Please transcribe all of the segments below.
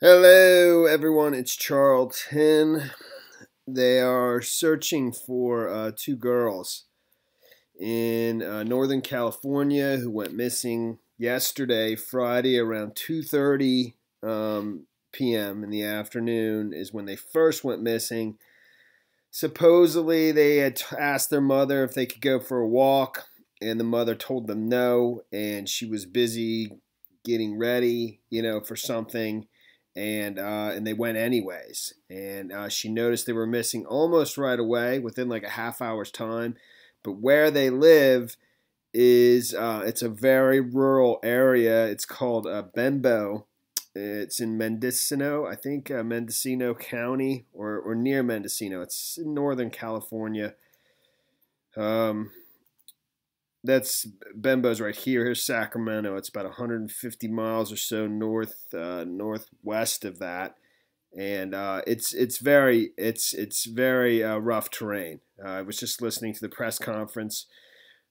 Hello, everyone. It's Charlton. They are searching for two girls in Northern California who went missing yesterday, Friday, around 2:30 p.m. in the afternoon is when they first went missing. Supposedly, they had asked their mother if they could go for a walk, and the mother told them no, and she was busy getting ready, for something, and they went anyways. And she noticed they were missing almost right away, within like a half hour's time. But where they live is it's a very rural area. It's called Benbow. It's in Mendocino, I think, Mendocino County, or near Mendocino. It's in Northern California. Um, that's Benbow's right here. Here's Sacramento. It's about 150 miles or so northwest of that, and it's very rough terrain. I was just listening to the press conference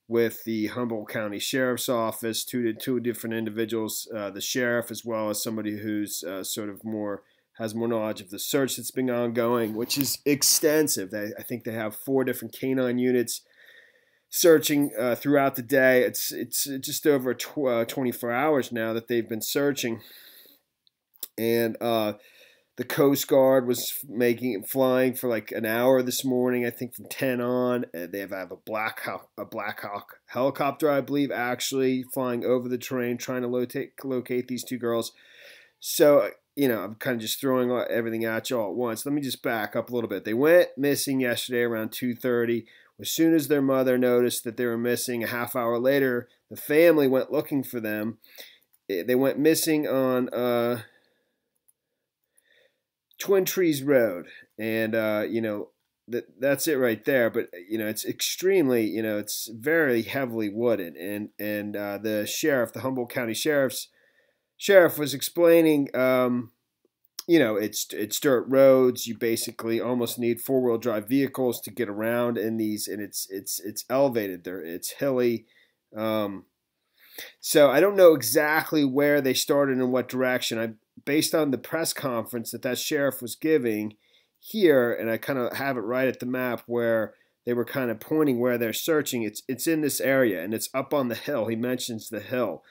with the Humboldt County Sheriff's Office, two different individuals, the sheriff as well as somebody who's has more knowledge of the search that's been ongoing, which is extensive. I think they have 4 different canine units searching throughout the day. It's just over 24 hours now that they've been searching, and the Coast Guard was flying for like an hour this morning, I think from 10 on. They have a Black Hawk helicopter, I believe, actually flying over the terrain trying to locate these two girls. So, I'm kind of just throwing everything at you all at once. Let me just back up a little bit. They went missing yesterday around 2:30. As soon as their mother noticed that they were missing, a half hour later, the family went looking for them. They went missing on Twin Trees Road, and that's it right there. But it's extremely, it's very heavily wooded, and the sheriff, the Humboldt County sheriff, was explaining, it's dirt roads. You basically almost need 4-wheel drive vehicles to get around in these, and it's elevated there. It's hilly. So I don't know exactly where they started and what direction. Based on the press conference that sheriff was giving here, and I kind of have it right at the map where they were kind of pointing where they're searching. It's in this area, and it's up on the hill. He mentions the hill.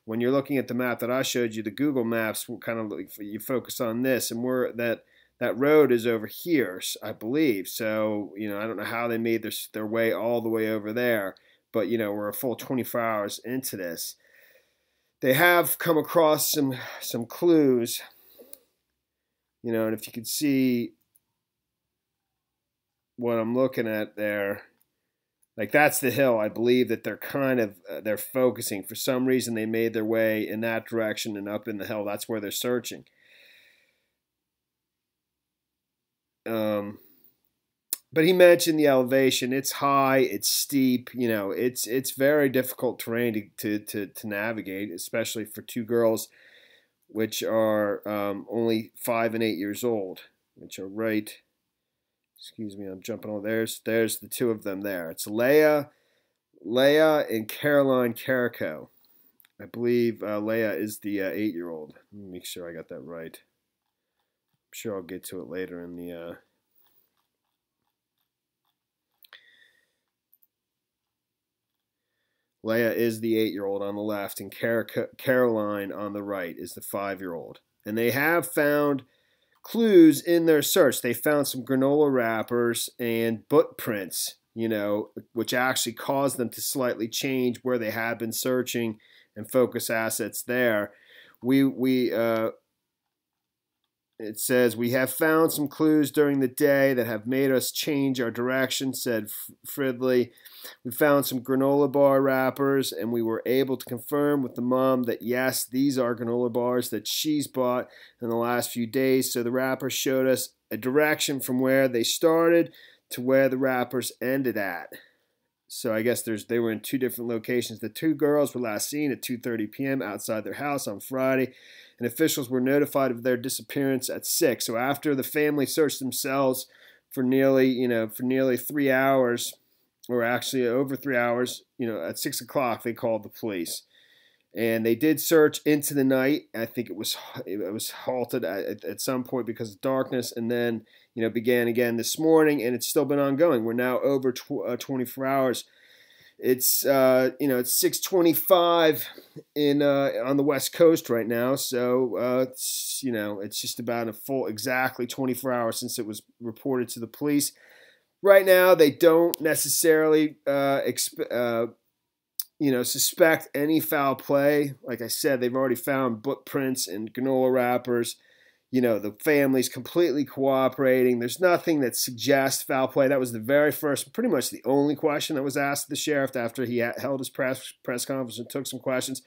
When you're looking at the map that I showed you, the Google Maps, kind of you focus on this, and that road is over here, I believe. So I don't know how they made their way all the way over there, but we're a full 24 hours into this. They have come across some clues, and if you could see what I'm looking at there, like that's the hill. I believe that they're they're focusing. For some reason, they made their way in that direction and up in the hill. That's where they're searching. But he mentioned the elevation. It's high, it's steep. It's very difficult terrain to navigate, especially for two girls, which are only 5 and 8 years old, which are right. Excuse me, I'm jumping on. There's the two of them there. It's Leah and Caroline Carrico. I believe Leah is the 8-year-old. Let me make sure I got that right. I'm sure I'll get to it later in the. Leah is the 8-year-old on the left, and Caroline on the right is the 5-year-old. And they have found clues in their search. They found some granola wrappers and footprints, which actually caused them to slightly change where they had been searching and focus assets there. It says, we have found some clues during the day that have made us change our direction, said Fridley. We found some granola bar wrappers, and we were able to confirm with the mom that, yes, these are granola bars that she's bought in the last few days. So the wrappers showed us a direction from where they started to where the wrappers ended at. So I guess they were in 2 different locations. The 2 girls were last seen at 2:30 p.m. outside their house on Friday, and officials were notified of their disappearance at 6. So after the family searched themselves for nearly 3 hours, or actually over 3 hours, at 6 o'clock they called the police. And they did search into the night. I think it was halted at some point because of darkness, and then began again this morning, and it's still been ongoing. We're now over 24 hours. It's it's 6:25 in on the West Coast right now, so it's just about a full exactly 24 hours since it was reported to the police. Right now, they don't necessarily suspect any foul play. Like I said, they've already found footprints and granola wrappers. The family's completely cooperating. There's nothing that suggests foul play. That was the very first, pretty much the only question that was asked of the sheriff after he held his press conference and took some questions.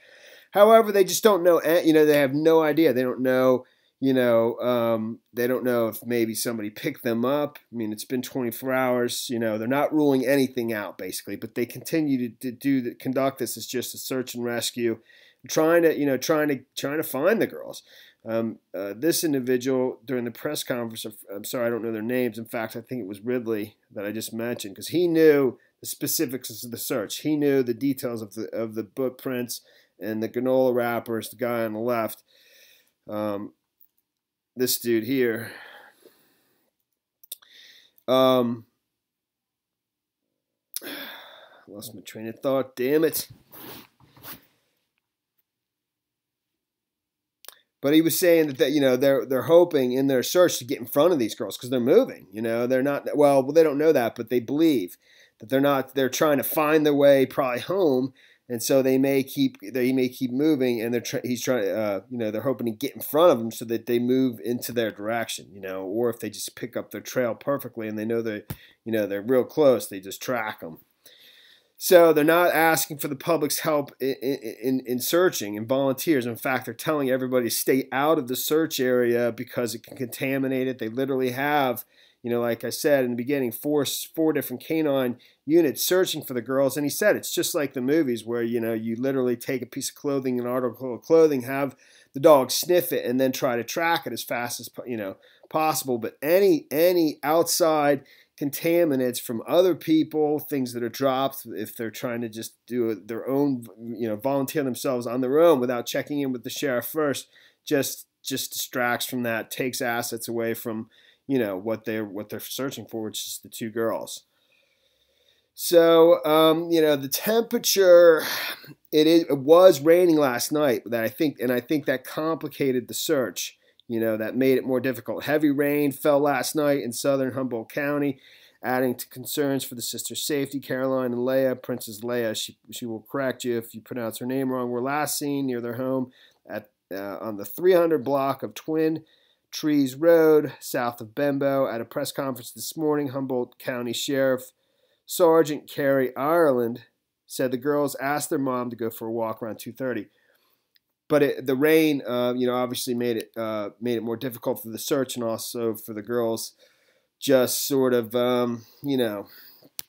However, they just don't know. They have no idea. They don't know. They don't know if maybe somebody picked them up. I mean, it's been 24 hours. They're not ruling anything out basically, but they continue to conduct this as just a search and rescue, trying to find the girls. This individual during the press conference, I'm sorry, I don't know their names. In fact, I think it was Ridley that I just mentioned, because he knew the specifics of the search. He knew the details of the footprints and the granola wrappers. The guy on the left, this dude here, lost my train of thought. Damn it. But he was saying that they're hoping in their search to get in front of these girls because they're moving. They're not they don't know that, but they believe that they're not. They're trying to find their way probably home, and so he may keep moving. And he's trying. They're hoping to get in front of them so that they move into their direction. Or if they just pick up their trail perfectly and they know they're real close, they just track them. So they're not asking for the public's help in searching and volunteers. In fact, they're telling everybody to stay out of the search area because it can contaminate it. They literally have, like I said in the beginning, four different canine units searching for the girls. And he said it's just like the movies where, you literally take a piece of clothing, an article of clothing, have the dog sniff it, and then try to track it as fast as possible. But any outside contaminants from other people, things that are dropped, if they're trying to just do their own, volunteer themselves on their own without checking in with the sheriff first, just distracts from that, takes assets away from, what they're searching for, which is the two girls. So, the temperature, it was raining last night, I think that complicated the search. That made it more difficult. Heavy rain fell last night in southern Humboldt County, adding to concerns for the sisters' safety. Caroline and Leah, Princess Leia, she will correct you if you pronounce her name wrong, were last seen near their home on the 300 block of Twin Trees Road, south of Benbow. At a press conference this morning, Humboldt County Sheriff Sergeant Carrie Ireland said the girls asked their mom to go for a walk around 2:30. But the rain, obviously made it more difficult for the search, and also for the girls just sort of,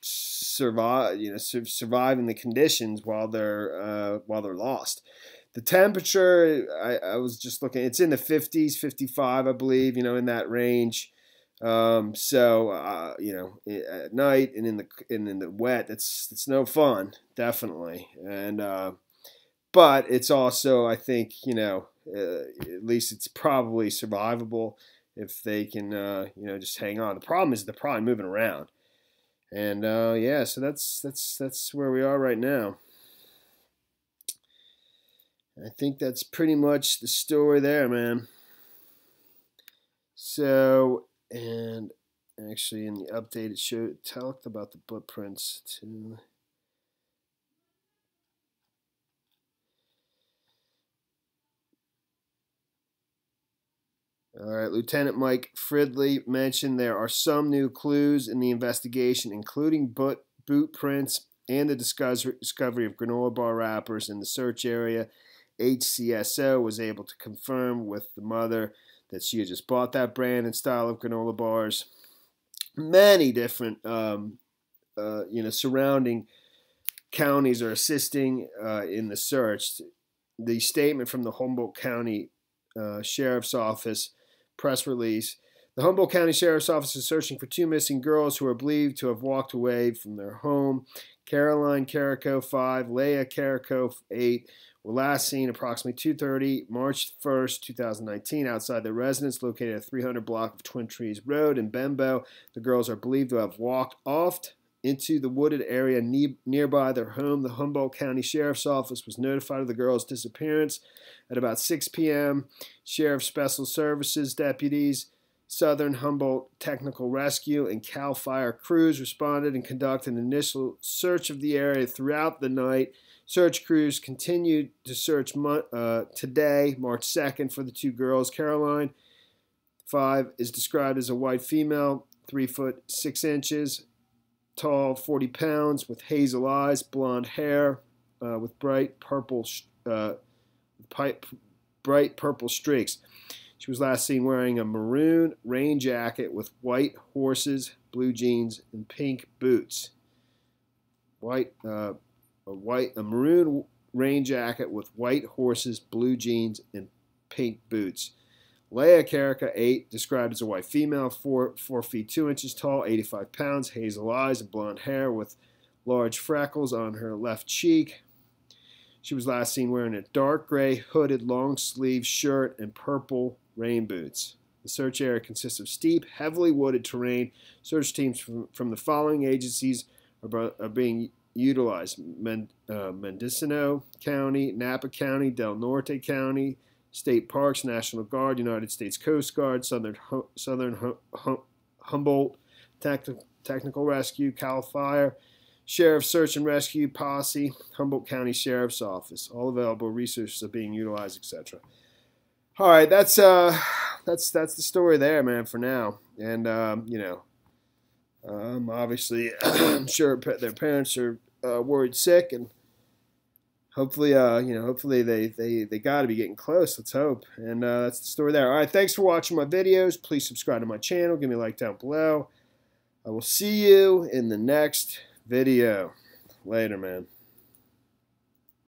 surviving the conditions while they're lost. The temperature, I was just looking, it's in the 50s, 55, I believe, in that range. At night and in the wet, it's no fun, definitely, and. But it's also, I think, at least it's probably survivable if they can, just hang on. The problem is they're probably moving around, and so that's where we are right now. I think that's pretty much the story there, man. So, and actually, in the update, it talked about the footprints too. All right, Lieutenant Mike Fridley mentioned there are some new clues in the investigation, including boot prints and the discovery of granola bar wrappers in the search area. HCSO was able to confirm with the mother that she had just bought that brand and style of granola bars. Many different, surrounding counties are assisting in the search. The statement from the Humboldt County Sheriff's Office press release. The Humboldt County Sheriff's Office is searching for two missing girls who are believed to have walked away from their home. Caroline Carrico, 5, Leah Carrico, 8, were last seen approximately 2:30 March 1st, 2019, outside their residence located at 300 block of Twin Trees Road in Benbow. The girls are believed to have walked off into the wooded area nearby their home. The Humboldt County Sheriff's Office was notified of the girls' disappearance at about 6 p.m. Sheriff's Special Services deputies, Southern Humboldt Technical Rescue, and CAL FIRE crews responded and conducted an initial search of the area throughout the night. Search crews continued to search today, March 2nd, for the two girls. Caroline, 5, is described as a white female, 3 foot 6 inches, tall, 40 pounds, with hazel eyes, blonde hair, with bright purple streaks. She was last seen wearing a maroon rain jacket with white horses, blue jeans, and pink boots. A maroon rain jacket with white horses, blue jeans, and pink boots. Leah Carica, 8, described as a white female, 4 feet 2 inches tall, 85 pounds, hazel eyes and blonde hair with large freckles on her left cheek. She was last seen wearing a dark gray hooded long sleeve shirt and purple rain boots. The search area consists of steep, heavily wooded terrain. Search teams from the following agencies are being utilized: Mendocino County, Napa County, Del Norte County, State Parks, National Guard, United States Coast Guard, Southern Humboldt Technical Rescue, CAL FIRE, Sheriff Search and Rescue Posse, Humboldt County Sheriff's Office. All available resources are being utilized, etc. All right, that's the story there, man, for now. And obviously, I'm sure their parents are worried sick, and hopefully, they got to be getting close. Let's hope. And that's the story there. All right, thanks for watching my videos. Please subscribe to my channel. Give me a like down below. I will see you in the next video. Later, man.